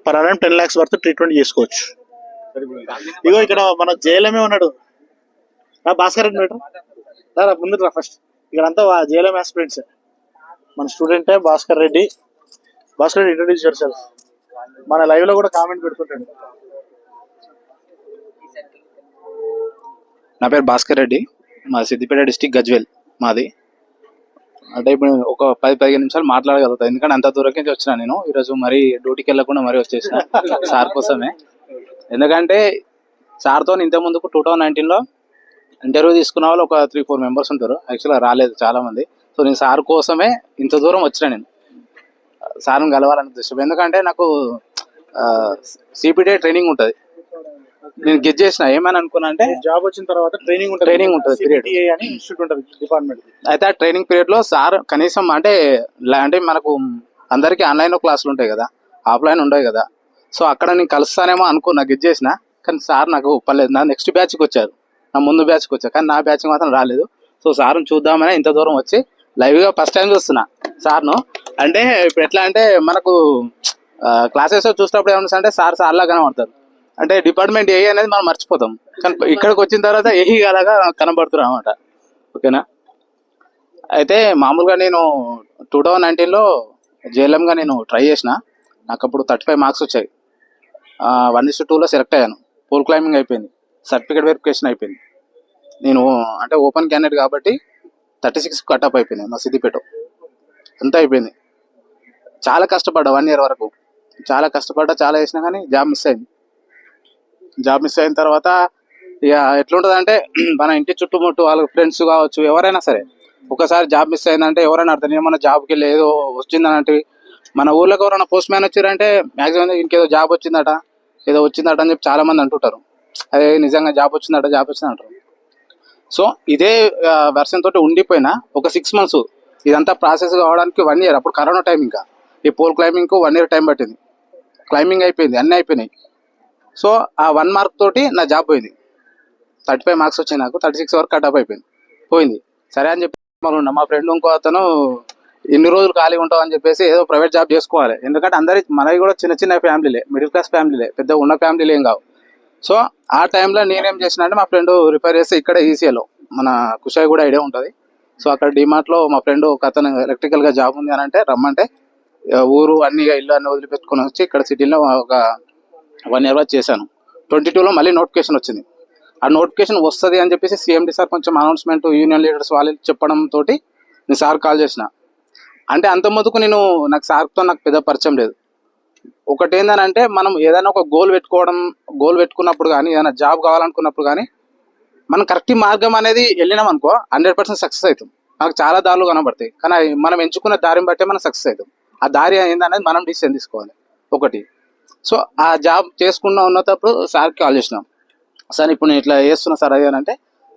Per annum 10 lakhs వరకు treatment చేసుకోవచ్చు. ఇగో ఇక్కడ మన జేఎల్ఎంఏ ఉన్నాడు భాస్కర్ రెడ్డి రా ముందు రా ఫస్ట్. ఇక్కడ అంతా జేఎల్ఎం ఆస్పిరెంట్స్. మన స్టూడెంటే Bhaskar Reddy. Bhaskar Reddy introduce yourself. మన లైవ్ లో కూడా కామెంట్ పెడుతుంటాడు. నా పేరు భాస్కర్ రెడ్డి, మా సిద్దిపేట డిస్టిక్ గజ్వేల్ మాది. అంటే ఇప్పుడు ఒక 10-15 నిమిషాలు మాట్లాడగలుగుతాను, ఎందుకంటే అంత దూరం నుంచి వచ్చిన నేను ఈరోజు. మరీ డ్యూటీకి వెళ్ళకుండా మరీ వచ్చేసిన సార్ కోసమే. ఎందుకంటే సార్తో ఇంత ముందుకు 2019లో ఇంటర్వ్యూ తీసుకున్న వాళ్ళు ఒక 3-4 మెంబర్స్ ఉంటారు. యాక్చువల్గా రాలేదు చాలా మంది. సో నేను సార్ కోసమే ఇంత దూరం వచ్చిన. నేను సార్ని కలవాలని ఉద్దేశం. ఎందుకంటే నాకు సిపిటి ట్రైనింగ్ ఉంటుంది. నేను గెట్ చేసిన ఏమని అనుకున్నా అంటే జాబ్ వచ్చిన తర్వాత ట్రైనింగ్ ఉంటుంది పీరియడ్ అని ఇన్స్టిట్యూట్ ఉంటుంది డిపార్ట్మెంట్. అయితే ఆ ట్రైనింగ్ పీరియడ్ లో సార్ కనీసం అంటే మనకు అందరికి ఆన్లైన్ క్లాసులు ఉంటాయి కదా, ఆఫ్లైన్ ఉండవు కదా. సో అక్కడ నేను కలుస్తానేమో అనుకున్నా, గెట్ చేసిన. కానీ సార్ నాకు ఒప్పలేదు. నా నెక్స్ట్ బ్యాచ్కి వచ్చారు, నా ముందు బ్యాచ్కి వచ్చారు, కానీ నా బ్యాచ్కి మాత్రం రాలేదు. సో సార్ని చూద్దామని ఇంత దూరం వచ్చి లైవ్గా ఫస్ట్ టైం చూస్తున్నా సార్ను. అంటే ఇప్పుడు ఎట్లా అంటే మనకు క్లాసెస్ చూసినప్పుడు ఏమన్నా అంటే సార్లా కనబడతారు. అంటే డిపార్ట్మెంట్ ఏ అనేది మనం మర్చిపోతాం, కానీ ఇక్కడికి వచ్చిన తర్వాత ఏహి అలాగా కనబడుతున్నాం అన్నమాట. ఓకేనా. అయితే మామూలుగా నేను 2019లో జేఎల్ఎంగా నేను ట్రై చేసిన. నాకు అప్పుడు 35 మార్క్స్ వచ్చాయి. 1:2లో సెలెక్ట్ అయ్యాను. పోల్ క్లైంబింగ్ అయిపోయింది, సర్టిఫికేట్ వెరిఫికేషన్ అయిపోయింది. నేను అంటే ఓపెన్ క్యాండిడేట్ కాబట్టి 36 కటప్ అయిపోయింది. మా సిద్దిపేట అంతా అయిపోయింది. చాలా కష్టపడ్డా 1 year వరకు, చాలా కష్టపడ్డా, చాలా చేసినా కానీ జాబ్ మిస్ అయింది. జాబ్ మిస్ అయిన తర్వాత ఇక ఎట్లుంటుంది అంటే మన ఇంటి చుట్టుముట్టు వాళ్ళ ఫ్రెండ్స్ కావచ్చు, ఎవరైనా సరే ఒకసారి జాబ్ మిస్ అయిందంటే ఎవరైనా అర్థం ఏమన్నా జాబ్కి వెళ్ళి ఏదో వచ్చిందనంటే, మన ఊళ్ళోకి ఎవరైనా పోస్ట్ మ్యాన్ వచ్చారంటే మ్యాక్సిమం ఇంకేదో జాబ్ వచ్చిందట అని చెప్పి చాలా మంది అంటుంటారు. అదే నిజంగా జాబ్ వచ్చిందట అంటారు. సో ఇదే వెర్షన్ తోటి ఉండిపోయినా ఒక 6 months ఇదంతా ప్రాసెస్ కావడానికి 1 year. అప్పుడు కరోనా టైం, ఇంకా ఈ పోల్ క్లైంబింగ్కు 1 year టైం పట్టింది. క్లైంబింగ్ అయిపోయింది, అన్నీ అయిపోయినాయి. సో ఆ 1 mark తోటి నా జాబ్ పోయింది. 35 మార్క్స్ వచ్చాయి నాకు, 36 వరకు కటప్ పోయింది. సరే అని చెప్పి మా ఫ్రెండ్ ఇంకో అతను ఎన్ని రోజులు ఖాళీ ఉంటావు అని చెప్పేసి ఏదో ప్రైవేట్ జాబ్ చేసుకోవాలి. ఎందుకంటే మనవి కూడా చిన్న ఫ్యామిలీలే, మిడిల్ క్లాస్ ఫ్యామిలీలే, పెద్ద ఉన్న ఫ్యామిలీలు ఏం కావు. సో ఆ టైంలో నేనేం చేసిన అంటే మా ఫ్రెండ్ రిపేర్ చేస్తే ఇక్కడ ఈసీఏలో మన కుషాయి కూడా ఐడియా ఉంటుంది. సో అక్కడ డిమార్ట్లో మా ఫ్రెండ్ ఒక అతను ఎలక్ట్రికల్గా జాబ్ ఉంది అని అంటే రమ్మంటే ఊరు అన్ని ఇల్లు అన్ని వదిలిపెట్టుకుని వచ్చి ఇక్కడ సిటీలో ఒక 1 year చేశాను. 22లో మళ్ళీ నోటిఫికేషన్ వచ్చింది. ఆ నోటిఫికేషన్ వస్తుంది అని చెప్పేసి సిఎండి సార్ కొంచెం అనౌన్స్మెంట్ యూనియన్ లీడర్స్ వాళ్ళు చెప్పడంతో నేను సార్ కాల్ చేసిన. అంటే అంత ముందుకు నాకు సార్తో నాకు పెద్ద పరిచయం లేదు. ఒకటి ఏంటంటే మనం ఏదైనా ఒక గోల్ పెట్టుకున్నప్పుడు కానీ, ఏదైనా జాబ్ కావాలనుకున్నప్పుడు కానీ మనం కరెక్ట్ మార్గం అనేది వెళ్ళినాం అనుకో 100% సక్సెస్ అవుతాం. మనకు చాలా దారులు కనబడతాయి, కానీ మనం ఎంచుకున్న దారిని బట్టే మనం సక్సెస్ అవుతాం. ఆ దారి ఏందనేది మనం డిసిషన్ తీసుకోవాలి ఒకటి. సో ఆ జాబ్ ఉన్నప్పుడు సార్కి కాల్ చేసినాం. సార్ ఇప్పుడు నేను ఇట్లా చేస్తున్నా సార్ అది అంటే,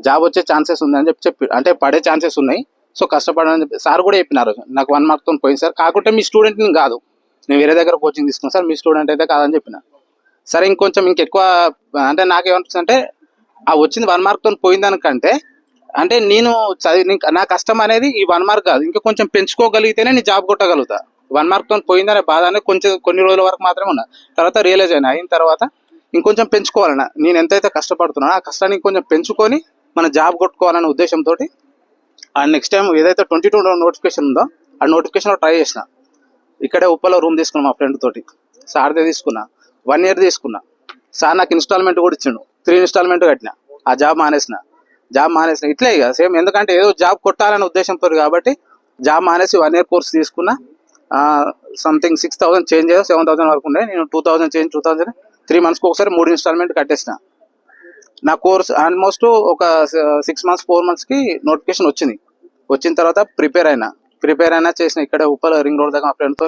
జాబ్ వచ్చే ఛాన్సెస్ ఉందని చెప్పి అంటే పడే ఛాన్సెస్ ఉన్నాయి, సో కష్టపడని చెప్పి సార్ కూడా చెప్పినారు. నాకు 1 markతో పోయింది సార్, కాకుంటే మీ స్టూడెంట్ నేను కాదు, నేను వేరే దగ్గర కోచింగ్ తీసుకున్నాను సార్, మీ స్టూడెంట్ అయితే కాదని చెప్పిన. సరే ఇంకెక్కువ అంటే నాకేమనిపిస్తుంది అంటే ఆ వచ్చింది 1 markతో పోయిందనికంటే అంటే నేను నా కష్టం అనేది ఈ 1 mark కాదు, ఇంకా కొంచెం పెంచుకోగలిగితేనే నేను జాబ్ కొట్టగలుగుతా. 1 markతో పోయిందనే బాధ అనేది కొన్ని రోజుల వరకు మాత్రమే ఉన్నా. తర్వాత రియలైజ్ అయిన తర్వాత ఇంకొంచెం పెంచుకోవాలన్నా, నేను ఎంతైతే కష్టపడుతున్నానో ఆ కష్టాన్ని ఇంకొంచెం పెంచుకొని మన జాబ్ కొట్టుకోవాలనే ఉద్దేశంతో ఆ నెక్స్ట్ టైం ఏదైతే 22 నోటిఫికేషన్ ఉందో ఆ నోటిఫికేషన్లో ట్రై చేసిన. ఇక్కడే ఉప్పలో రూమ్ తీసుకున్నా మా ఫ్రెండ్ తోటి. సార్దే తీసుకున్నా, 1 year తీసుకున్నా. సార్ నాకు ఇన్స్టాల్మెంట్ కూడా ఇచ్చిండు, 3 installment కట్టిన. ఆ జాబ్ మానేసిన. ఇట్లే ఇక సేమ్, ఎందుకంటే ఏదో జాబ్ కొట్టాలనే ఉద్దేశంతో కాబట్టి జాబ్ మానేసి 1 year కోర్స్ తీసుకున్నా. సంథింగ్ 6,000 చేంజ్ 7,000 వరకు ఉండే. నేను 2,000 చేంజ్ 3 monthsకి ఒకసారి 3 installment కట్టేసిన. నా కోర్స్ ఆల్మోస్ట్ ఒక 6 months 4 monthsకి నోటిఫికేషన్ వచ్చిన తర్వాత ప్రిపేర్ అయినా చేసిన. ఇక్కడ ఉప్పల రింగ్ రోడ్ దగ్గర మా ఫ్రెండ్తో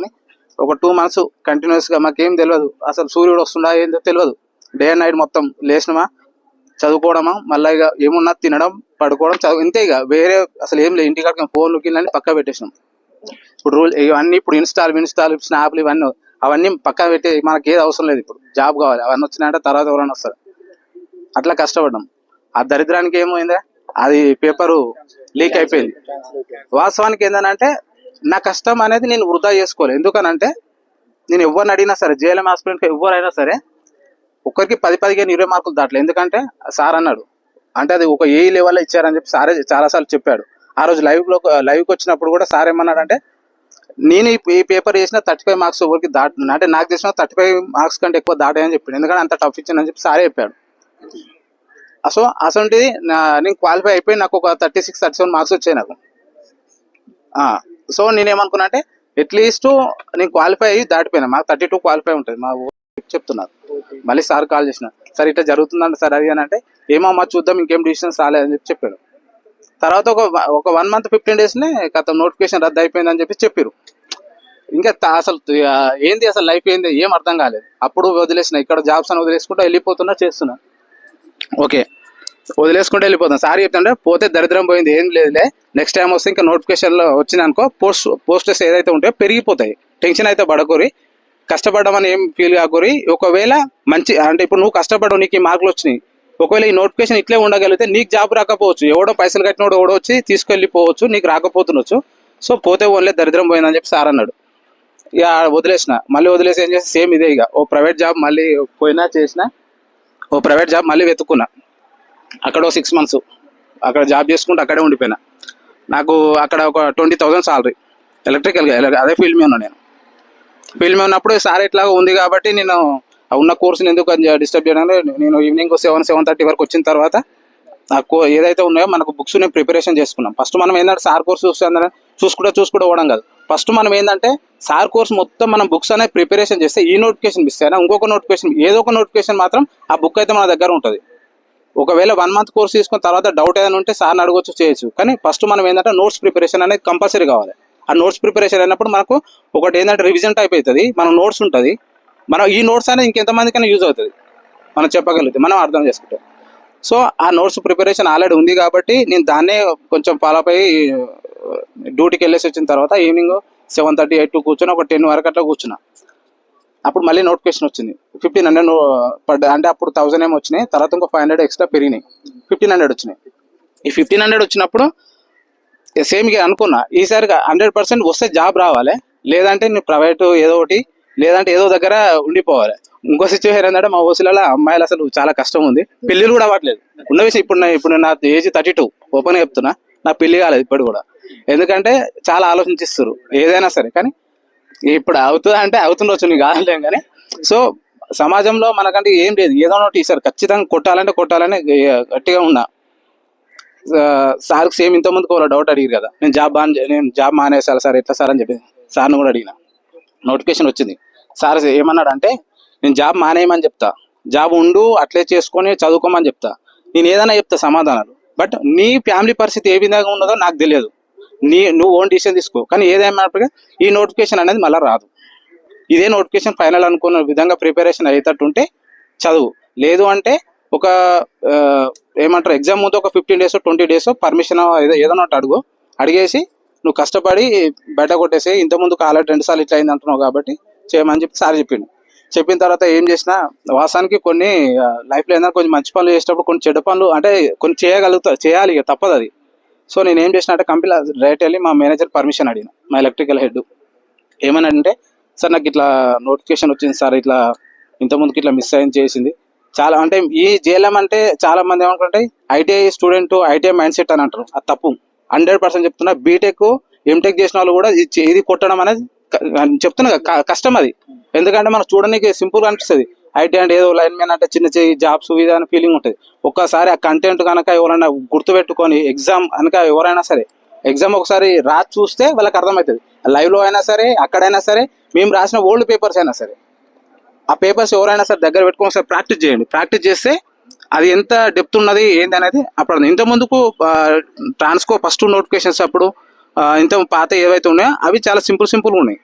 ఒక 2 months కంటిన్యూస్గా. మాకేం తెలియదు అసలు, సూర్యుడు వస్తుందా ఏందో తెలియదు. డే అండ్ నైట్ మొత్తం లేచినమా, చదువుకోవడమా, మళ్ళీ ఇక ఏమున్నా తినడం, పడుకోవడం, చదువు, ఇంతే. ఇక వేరే అసలు ఏం లేదు. ఇంటికాడికి ఫోన్లు కిందని పక్క పెట్టేసినాం. ఇప్పుడు ఇవన్నీ ఇప్పుడు ఇన్స్టాల్ స్నాప్లు అవన్నీ పక్క పెట్టి మనకి ఏది అవసరం లేదు. ఇప్పుడు జాబ్ కావాలి, అవన్నీ వచ్చినాయంటే తర్వాత ఎవరైనా వస్తారు. అట్లా కష్టపడ్డాం. ఆ దరిద్రానికి ఏమైందే, అది పేపరు లీక్ అయిపోయింది. వాస్తవానికి ఏంటంటే నా కష్టం అనేది నేను వృధా చేసుకోలేదు. ఎందుకనంటే నేను ఎవరిని అడిగినా సరే జేఎల్ఎం ఆస్పిరెంట్కి ఎవరైనా సరే ఒక్కరికి 10, 15, 20 మార్కులు దాటలేదు. ఎందుకంటే సార్ అన్నాడు అంటే అది ఒక ఏ లెవెల్లో ఇచ్చారని చెప్పి సారే చాలాసార్లు చెప్పాడు. ఆ రోజు లైవ్కి వచ్చినప్పుడు కూడా సార్ ఏమన్నాడంటే నేను ఈ పేపర్ చేసిన 35 మార్క్స్ ఎవరికి అంటే నాకు చేసిన 35 మార్క్స్ కంటే ఎక్కువ దాటాయని చెప్పాడు. ఎందుకంటే అంత టఫ్ ఇచ్చిందని చెప్పి సారే చెప్పాడు. సో అసలుంటిది నేను క్వాలిఫై అయిపోయి నాకు ఒక 36, 37 మార్క్స్ వచ్చాయి నాకు. సో నేనేమనుకున్నా అంటే అట్లీస్ట్ నేను క్వాలిఫై అయ్యి దాటిపోయినా. మాకు 32 క్వాలిఫై ఉంటుంది మా చెప్తున్నారు. మళ్ళీ సార్ కాల్ చేసిన, సార్ ఇట్లా జరుగుతుందంటే సార్ అది అని అంటే ఏమమ్మా చూద్దాం ఇంకేం డిసిషన్స్ రాలేదని చెప్పి చెప్పాడు. తర్వాత ఒక 1 month 15 daysనే గత నోటిఫికేషన్ రద్దు అయిపోయిందని చెప్పి చెప్పారు. ఇంకా అసలు ఏంది అసలు లైఫ్ ఏంది ఏం అర్థం కాలేదు. అప్పుడు వదిలేసిన, ఇక్కడ జాబ్స్ అని వదిలేసుకుంటూ వెళ్ళిపోతున్నా చేస్తున్నా. ఓకే వదిలేసుకుంటూ వెళ్ళిపోతాను. సార్ చెప్తుంటే పోతే దరిద్రం పోయింది ఏం లేదులే, నెక్స్ట్ టైం వస్తే ఇంకా నోటిఫికేషన్లో వచ్చింది అనుకో పోస్టర్స్ ఏదైతే ఉంటాయో పెరిగిపోతాయి, టెన్షన్ అయితే పడకూరి, కష్టపడ్డామని ఏం ఫీల్ కాకూరి. ఒకవేళ మంచి అంటే ఇప్పుడు నువ్వు కష్టపడవు నీకు ఈ మార్కులు వచ్చినాయి, ఒకవేళ ఈ నోటిఫికేషన్ ఇట్లే ఉండగలిగితే నీకు జాబ్ రాకపోవచ్చు, ఎవడో పైసలు కట్టినోడు ఎవడో వచ్చి తీసుకెళ్ళిపోవచ్చు, నీకు రాకపోతుండొచ్చు. సో పోతే ఓన్లే దరిద్రం పోయిందని చెప్పి సార్ అన్నాడు. ఇక వదిలేసిన. మళ్ళీ వదిలేసి ఏం చేస్తే సేమ్ ఇదే, ఇక ఓ ప్రైవేట్ జాబ్ మళ్ళీ పోయినా చేసిన, ఓ ప్రైవేట్ జాబ్ మళ్ళీ వెతుక్కున్నా. అక్కడ 6 months అక్కడ జాబ్ చేసుకుంటూ అక్కడే ఉండిపోయినా. నాకు అక్కడ ఒక 20,000 సాలరీ ఎలక్ట్రికల్గా, అదే ఫీల్డ్ మీద ఉన్నా నేను. ఫీల్డ్ మీద ఉన్నప్పుడు సార్ ఇట్లా ఉంది కాబట్టి నేను ఉన్న కోర్సుని ఎందుకు డిస్టర్బ్ చేయడానికి నేను ఈవినింగ్ 7-7:30 వరకు వచ్చిన తర్వాత ఏదైతే ఉన్నాయో మనకు బుక్స్ నేను ప్రిపరేషన్ చేసుకున్నాం. ఫస్ట్ మనం ఏంటంటే సార్ కోర్స్ చూసుకుంటూ పోవడం కాదు. ఫస్ట్ మనం ఏంటంటే సార్ కోర్స్ మొత్తం మనం బుక్స్ అనేది ప్రిపరేషన్ చేస్తే ఈ నోటిఫికేషన్ మిస్ అయినా ఇంకొక నోటిఫికేషన్ ఏదో ఒక నోటిఫికేషన్ మాత్రం ఆ బుక్ అయితే మన దగ్గర ఉంటుంది. ఒకవేళ 1 month కోర్స్ తీసుకున్న తర్వాత డౌట్ ఏదైనా ఉంటే సార్ని అడగొచ్చు, చేయొచ్చు. కానీ ఫస్ట్ మనం ఏంటంటే నోట్స్ ప్రిపరేషన్ అనేది కంపల్సరీ కావాలి. ఆ నోట్స్ ప్రిపరేషన్ అయినప్పుడు మనకు ఒకటి ఏంటంటే రివిజన్ టైప్ అవుతుంది, మన నోట్స్ ఉంటుంది. మనం ఈ నోట్స్ అనేది ఇంకెంతమందికైనా యూజ్ అవుతుంది మనం చెప్పగలిగితే, మనం అర్థం చేసుకుంటే. సో ఆ నోట్స్ ప్రిపరేషన్ ఆల్రెడీ ఉంది కాబట్టి నేను దాన్నే కొంచెం ఫాలో అయ్యి డ్యూటీకి వెళ్ళేసి వచ్చిన తర్వాత ఈవినింగ్ 7:30, 8 కూర్చొని ఒక 10 వరకు అట్లా కూర్చున్నా. అప్పుడు మళ్ళీ నోటిఫికేషన్ వచ్చింది. 1,500 పడ్డా, అంటే అప్పుడు 1,000 ఏమో వచ్చినాయి, తర్వాత ఇంకో 500 ఎక్స్ట్రా పెరిగినాయి, 1,500 వచ్చినాయి. ఈ 1,500 వచ్చినప్పుడు సేమ్ అనుకున్నా ఈసారి 100% వస్తే జాబ్ రావాలి, లేదంటే నేను ప్రైవేటు ఏదో ఒకటి, లేదంటే ఏదో దగ్గర ఉండిపోవాలి. ఇంకో సిచ్యువేషన్ ఏంటంటే మా ఓసీలలో అమ్మాయిలు అసలు చాలా కష్టం ఉంది, పెళ్ళిళ్ళు కూడా అవ్వట్లేదు. ఉన్న విషయం ఇప్పుడు నా ఏజ్ 32, ఓపెన్గా చెప్తున్నా, నా పెళ్లి కాలేదు ఇప్పుడు కూడా. ఎందుకంటే చాలా ఆలోచించిస్తారు ఏదైనా సరే. కానీ ఇప్పుడు అవుతుందా అంటే అవుతుండొచ్చు, నీకు కాదలేం. కానీ సో సమాజంలో మనకంటే ఏం లేదు, ఏదో ఒకటి ఈసారి ఖచ్చితంగా కొట్టాలని గట్టిగా ఉన్నా. సార్కి సేమ్ ఇంతకుముందుకు ఒక డౌట్ అడిగారు కదా, నేను జాబ్ మానేసాను సార్ ఎట్లా సార్ అని చెప్పి సార్ని కూడా అడిగిన. నోటిఫికేషన్ వచ్చింది, సార్ ఏమన్నాడు అంటే నేను జాబ్ మానేయమని చెప్తా, జాబ్ ఉండు అట్లే చేసుకొని చదువుకోమని చెప్తా, నేను ఏదైనా చెప్తా సమాధానాలు. బట్ నీ ఫ్యామిలీ పరిస్థితి ఏ విధంగా ఉన్నదో నాకు తెలియదు, నువ్వు ఓన్ డిసిషన్ తీసుకో. కానీ ఏదేమైనా ఈ నోటిఫికేషన్ అనేది మళ్ళీ రాదు, ఇదే నోటిఫికేషన్ ఫైనల్ అనుకున్న విధంగా ప్రిపరేషన్ అయ్యేటట్టుంటే చదువు, లేదు అంటే ఒక ఏమంటారు ఎగ్జామ్ ముందు ఒక 15 days 20 days పర్మిషన్ ఏదైనా ఒకటి అడిగేసి నువ్వు కష్టపడి బయట కొట్టేసి, ఇంతకుముందు ఆల్రెడీ 2 సార్లు ఇట్లా అయింది అంటున్నావు కాబట్టి చేయమని చెప్పి సార్ చెప్పిన తర్వాత ఏం చేసినా వాస్తవానికి కొన్ని లైఫ్లో ఏదైనా కొంచెం మంచి పనులు చేసేటప్పుడు కొన్ని చెడ్డ పనులు అంటే కొన్ని చేయాలి, ఇక తప్పదు అది. సో నేను ఏం చేసిన అంటే కంపెనీ రైట్ వెళ్ళి మా మేనేజర్ పర్మిషన్ అడిగిన, మా ఎలక్ట్రికల్ హెడ్. ఏమని అంటే సార్ నాకు ఇట్లా నోటిఫికేషన్ వచ్చింది సార్, ఇట్లా ఇంతకుముందుకి ఇట్లా మిస్ అయింది చేసింది చాలా. అంటే ఈ జేఎల్ఎం అంటే చాలా మంది ఏమనుకుంటే ITI student ITI mindset అని అంటారు, అది తప్పు. 100% చెప్తున్నా. బీటెక్ ఎంటెక్ చేసిన వాళ్ళు కూడా ఇది కొట్టడం అనేది చెప్తున్నా కష్టం అది. ఎందుకంటే మనం చూడడానికి సింపుల్గా అనిపిస్తుంది, ఐటీ అంటే ఏదో లైన్ మ్యాన్ అంటే చిన్న జాబ్స్ ఇది అని ఫీలింగ్ ఉంటుంది. ఒక్కసారి ఆ కంటెంట్ కనుక ఎవరైనా గుర్తుపెట్టుకొని ఎగ్జామ్ కనుక ఎవరైనా సరే ఎగ్జామ్ ఒకసారి రాసి చూస్తే వాళ్ళకి అర్థమవుతుంది. లైవ్లో అయినా సరే అక్కడైనా సరే, మేము రాసిన ఓల్డ్ పేపర్స్ అయినా సరే, ఆ పేపర్స్ ఎవరైనా సరే దగ్గర పెట్టుకొని ఒకసారి ప్రాక్టీస్ చేయండి. ప్రాక్టీస్ చేస్తే అది ఎంత డెప్త్ ఉన్నది ఏంది అనేది అప్పుడు. ఇంతకుముందుకు ట్రాన్స్కో ఫస్ట్ నోటిఫికేషన్స్ అప్పుడు ఇంత పాత ఏవైతే ఉన్నాయో అవి చాలా సింపుల్గా ఉన్నాయి.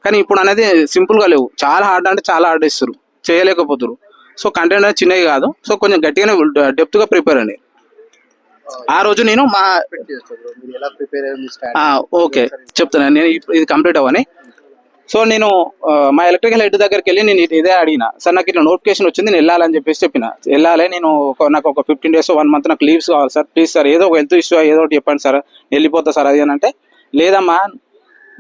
కానీ ఇప్పుడు అనేది సింపుల్గా లేవు, చాలా హార్డ్ అంటే చాలా హార్డ్ ఇస్తారు, చేయలేకపోతారు. సో కంటెంట్ అనేది చిన్నవి కాదు, సో కొంచెం గట్టిగానే డెప్త్గా ప్రిపేర్ అండి. ఆ రోజు నేను ఓకే చెప్తాను, నేను ఇది కంప్లీట్ అవ్వని. సో నేను మా ఎలక్ట్రికల్ హెడ్ దగ్గరికి వెళ్ళి నేను ఇదే అడిగిన, సార్ నాకు ఇట్లా నోటిఫికేషన్ వచ్చింది నేను వెళ్ళాలని చెప్పిన. వెళ్ళాలి నేను నాకు ఒక 15 days 1 month నాకు లీవ్స్ కావాలి సార్, ప్లీజ్ సార్ ఏదో ఒక హెల్త్ ఇష్యూ ఏదో ఒకటి చెప్పండి సార్, వెళ్ళిపోతా సార్ అది అని అంటే, లేదమ్మా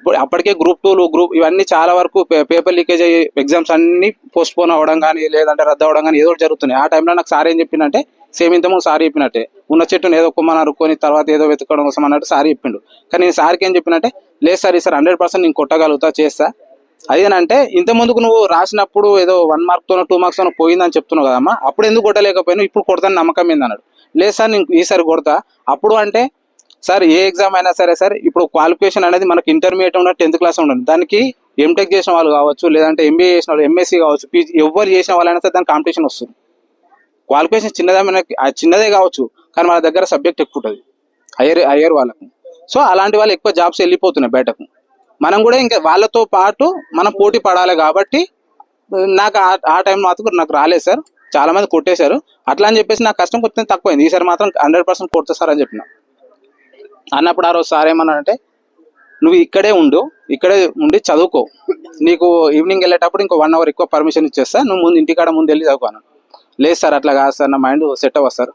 ఇప్పుడు అప్పటికే గ్రూప్ 2లు ఇవన్నీ చాలా వరకు పేపర్ లీకేజ్ అయ్యి ఎగ్జామ్స్ అన్ని పోస్ట్ పోన్ అవ్వడం కానీ లేదంటే రద్దు అవ్వడం కానీ ఏదో ఒకటి జరుగుతున్నాయి. ఆ టైంలో నాకు సార్ ఏం చెప్పిందంటే సేమ్ ఇంతకుముందు సార్ చెప్పినట్టే ఉన్న చెట్టుని ఏదో కొమ్మని అరుక్కొని తర్వాత ఏదో వెతుకోవడం కోసం అన్నట్టు సార్ చెప్పిండు. కానీ నేను సార్కి ఏం చెప్పినంటే లేదు సార్ ఈ సార్ 100% నేను కొట్టగలుగుతా చేస్తా. అదేనంటే ఇంత ముందుకు నువ్వు రాసినప్పుడు ఏదో 1 మార్క్తోనో 2 మార్క్స్తోనో పోయిందని చెప్తున్నావు కదమ్మా, అప్పుడు ఎందుకు కొట్టలేకపోయినా ఇప్పుడు కొడతాను నమ్మకం ఏందన్నాడు. లేదు సార్ నేను ఈసారి కొడతా. అప్పుడు అంటే సార్ ఏ ఎగ్జామ్ అయినా సరే సార్ ఇప్పుడు క్వాలిఫికేషన్ అనేది మనకి ఇంటర్మీడియట్ ఉన్న 10th క్లాస్ ఉండదు, దానికి ఎంటెక్ చేసిన వాళ్ళు కావచ్చు లేదంటే ఎంబీఏ చేసిన వాళ్ళు ఎంఎస్సీ కావచ్చు పీజీ ఎవరు చేసిన వాళ్ళైనా సరే దానికి కాంపిటీషన్ వస్తుంది. క్వాలిఫికేషన్ చిన్నదే కావచ్చు కానీ మన దగ్గర సబ్జెక్ట్ ఎక్కువ ఉంటుంది హయ్యర్ వాళ్ళకు. సో అలాంటి వాళ్ళు ఎక్కువ జాబ్స్ వెళ్ళిపోతున్నాయి బయటకు. మనం కూడా ఇంకా వాళ్ళతో పాటు మనం పోటీ పడాలి కాబట్టి నాకు ఆ టైం మాత్రం నాకు రాలేదు సార్, చాలా మంది కొట్టేశారు. అట్లా అని చెప్పేసి నాకు కష్టం కొంచెం తక్కువైంది. ఈసారి మాత్రం 100% కొడతా సార్ అని చెప్పిన. అన్నప్పుడు ఆ రోజు సార్ ఏమన్నారంటే నువ్వు ఇక్కడే ఉండి చదువుకో, నీకు ఈవినింగ్ వెళ్ళేటప్పుడు ఇంకో 1 అవర్ ఎక్కువ పర్మిషన్ ఇచ్చేస్తా, నువ్వు ముందు ఇంటికాడ ముందు వెళ్ళి చదువుకోను. లేదు సార్ అట్లా కాదు సార్, నా మైండ్ సెట్ అవ్వదు సార్.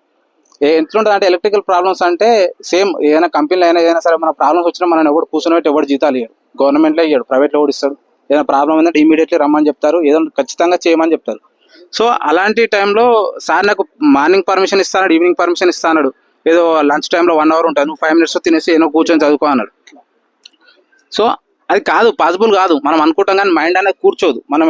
ఎట్లుంటుంది అంటే ఎలక్ట్రికల్ ప్రాబ్లమ్స్ అంటే సేమ్ ఏదైనా కంపెనీలో అయినా సరే మన ప్రాబ్లమ్స్ వచ్చినా మనం ఎవరు కూర్చొని ఎవరు జీతాలు ఇవ్వడు, గవర్నమెంట్లో ఇవ్వడు, ప్రైవేట్లో కూడా ఇస్తాడు. ఏదైనా ప్రాబ్లం ఏంటంటే ఇమీడియట్లీ రమ్మని చెప్తారు, ఏదో ఖచ్చితంగా చేయమని చెప్తారు. సో అలాంటి టైంలో సార్ నాకు మార్నింగ్ పర్మిషన్ ఇస్తాడు, ఈవినింగ్ పర్మిషన్ ఇస్తాడు. ఏదో లంచ్ టైంలో 1 అవర్ ఉంటుంది, నువ్వు 5 minutes తినేసి ఏదో కూర్చొని చదువుకో అన్నాడు. సో అది కాదు, పాసిబుల్ కాదు. మనం అనుకుంటాం కానీ మైండ్ అనేది కూర్చోదు. మనం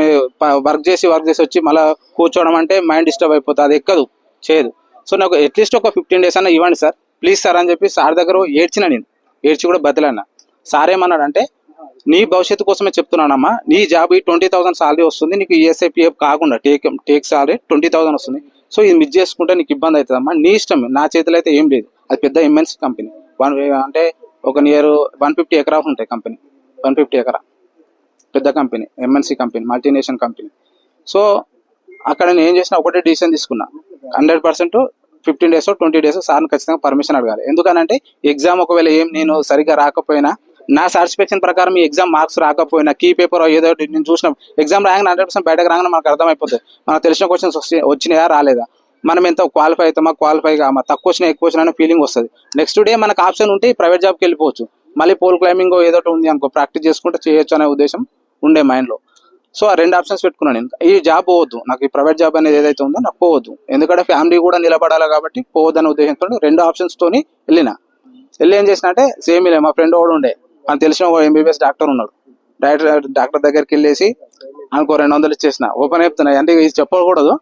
వర్క్ చేసి వచ్చి మళ్ళీ కూర్చోవడం అంటే మైండ్ డిస్టర్బ్ అయిపోతుంది, అది ఎక్కదు, చేయదు. సో నాకు అట్లీస్ట్ ఒక 15 days అన్న ఇవ్వండి సార్ ప్లీజ్ సార్ అని చెప్పి సార్ దగ్గర ఏడ్చి కూడా బతిలాడినా. సార్ ఏమన్నాడంటే నీ భవిష్యత్తు కోసమే చెప్తున్నానమ్మా, నీ జాబ్ 20,000 సాలరీ వస్తుంది, నీకు ఈఎస్ఐపిఎఫ్ కాకుండా టేక్ సాలరీ 20,000 వస్తుంది. సో ఇది మిస్ చేసుకుంటే నీకు ఇబ్బంది అవుతుందమ్మా, నీ ఇష్టం, నా చేతిలో అయితే ఏం లేదు. అది పెద్ద ఎంఎన్సీ కంపెనీ, అంటే ఒక నియర్ 150 ఎకరాలు ఉంటాయి కంపెనీ, 150 ఎకరా పెద్ద company, MNC company, multinational company. So అక్కడ నేను ఏం చేసినా ఒకటే డిసిషన్ తీసుకున్నా, 100% 15 days 20 days సార్ని ఖచ్చితంగా పర్మిషన్ అడగాలి. ఎందుకనంటే ఎగ్జామ్ ఒకవేళ నేను సరిగ్గా రాకపోయినా నా సాటిస్ఫాక్షన్ ప్రకారం ఈ ఎగ్జామ్ మార్క్స్ రాకపోయినా కీ పేపర్ ఏదో నేను చూసిన ఎగ్జామ్ రాగానే 100% బయటకు రాగానే మనకు అర్థమైపోతుంది మనకు తెలిసిన క్వశ్చన్స్ వచ్చినాయా రాలేదా, మనం ఎంత క్వాలిఫై అవుతామా క్వాలిఫై కామా, తక్కువ వచ్చినా ఎక్కువ వచ్చినా అనే ఫీలింగ్ వస్తుంది. నెక్స్ట్ డే మనకు ఆప్షన్ ఉంటే ప్రైవేట్ జాబ్కి వెళ్ళిపోవచ్చు, మళ్ళీ పోల్ క్లైంబింగ్ ఏదో ఉంది అనుకో ప్రాక్టీస్ చేసుకుంటే చేయొచ్చు అనే ఉద్దేశం ఉండే మైండ్లో. సో ఆ 2 ఆప్షన్స్ పెట్టుకున్నాను నేను. ఈ జాబ్ పోవద్దు, నాకు ఈ ప్రైవేట్ జాబ్ అనేది ఏదైతే ఉందో నాకు పోవద్దు, ఎందుకంటే ఫ్యామిలీ కూడా నిలబడాలి కాబట్టి పోవద్దు అనే ఉద్దేశంతో 2 ఆప్షన్స్తోని వెళ్ళి ఏం చేసిన అంటే సేమ్ ఇలా మా ఫ్రెండ్ కూడా ఉండే, మనకు తెలిసిన ఎంబీబీఎస్ డాక్టర్ ఉన్నాడు, డాక్టర్ దగ్గరికి వెళ్ళేసి అనుకో 200 ఇచ్చేసిన. ఓపెన్ చెప్తున్నా అంటే ఇది చెప్పకూడదు,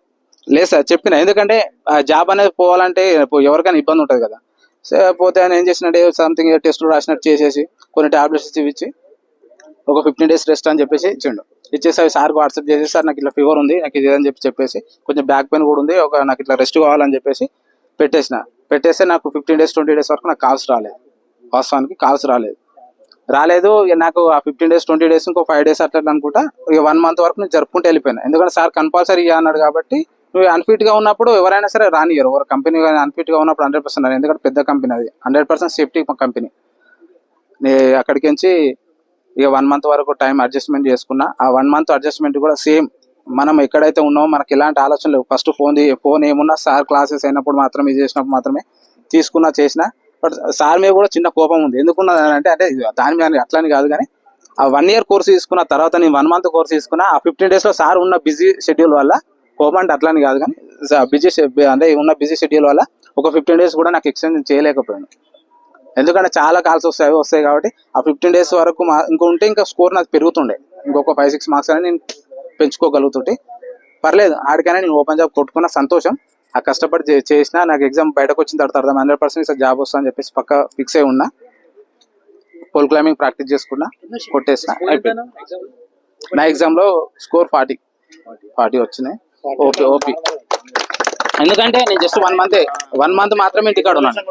లేదు సార్ చెప్పిన, ఎందుకంటే ఆ జాబ్ అనేది పోవాలంటే ఎవరికైనా ఇబ్బంది ఉంటుంది కదా. సో పోతే ఆయన ఏం చేసినట్టే సంథింగ్ టెస్టులు రాసినట్టు చేసేసి కొన్ని టాబ్లెట్స్ ఇచ్చి ఒక 15 days రెస్ట్ అని చెప్పేసి ఇచ్చేసి అవి సార్కి వాట్సాప్ చేసి సార్ నాకు ఇట్లా ఫీవర్ ఉంది, నాకు ఇది అని చెప్పేసి కొంచెం బ్యాక్ పెయిన్ కూడా ఉంది, నాకు ఇట్లా రెస్ట్ కావాలని చెప్పేసి పెట్టేస్తే నాకు 15 days 20 days వరకు నాకు కాల్స్ రాలేదు, వాస్తవానికి కాల్స్ రాలేదు. నాకు ఆ 15 days 20 days ఇంకో 5 days అట్లా అనుకుంటా ఇక 1 month వరకు నేను జరుపుకుంటూ వెళ్ళిపోయినా. ఎందుకంటే సార్ కంపల్సరీ అన్నాడు కాబట్టి నువ్వు అన్ఫిట్గా ఉన్నప్పుడు ఎవరైనా సరే రానియరు, ఎవరు కంపెనీ కానీ అన్ఫిట్గా ఉన్నప్పుడు 100% రాని, ఎందుకంటే పెద్ద కంపెనీ అది 100% సేఫ్టీ కంపెనీ. అక్కడికి నుంచి ఇక 1 month వరకు టైం అడ్జస్ట్మెంట్ చేసుకున్నా. ఆ 1 month అడ్జస్ట్మెంట్ కూడా సేమ్ మనం ఎక్కడైతే ఉన్నామో మనకి ఎలాంటి ఆలోచన లేవు. ఫస్ట్ ఫోన్ ఏమున్నా సార్ క్లాసెస్ అయినప్పుడు మాత్రమే ఇది చేసినప్పుడు మాత్రమే చేసిన. బట్ సార్ మీద కూడా చిన్న కోపం ఉంది, ఎందుకున్నదంటే దాని మీద అట్లని కాదు కానీ ఆ 1 year కోర్స్ తీసుకున్న తర్వాత నేను 1 month కోర్స్ తీసుకున్నా. ఆ 15 days సార్ ఉన్న బిజీ షెడ్యూల్ వల్ల కోపం అంటే అట్లని కాదు కానీ ఉన్న బిజీ షెడ్యూల్ వల్ల ఒక 15 days కూడా నాకు ఎక్స్టెండ్ చేయలేకపోయాను. ఎందుకంటే చాలా కాల్స్ వస్తాయి కాబట్టి ఆ 15 days వరకు ఇంకా స్కోర్ నాకు పెరుగుతుండే, ఇంకొక 5-6 marks అని నేను పెంచుకోగలుగుతుంటే పర్లేదు, ఆడికైనా నేను ఓపెన్ జాబ్ కొట్టుకున్న సంతోషం. ఆ కష్టపడి చేసిన నాకు ఎగ్జామ్ బయటకు వచ్చిన తర్వాత 100% జాబ్ వస్తా అని చెప్పేసి పక్క ఫిక్స్ అయి ఉన్నా. పోల్ క్లైంబింగ్ ప్రాక్టీస్ చేసుకున్నా, కొట్టేసిన, అయిపోయింది. నా ఎగ్జామ్లో స్కోర్ 40 వచ్చినాయి. ఓపీ ఎందుకంటే నేను జస్ట్ 1 month మాత్రమే ఇంటికాడ ఉన్నాను.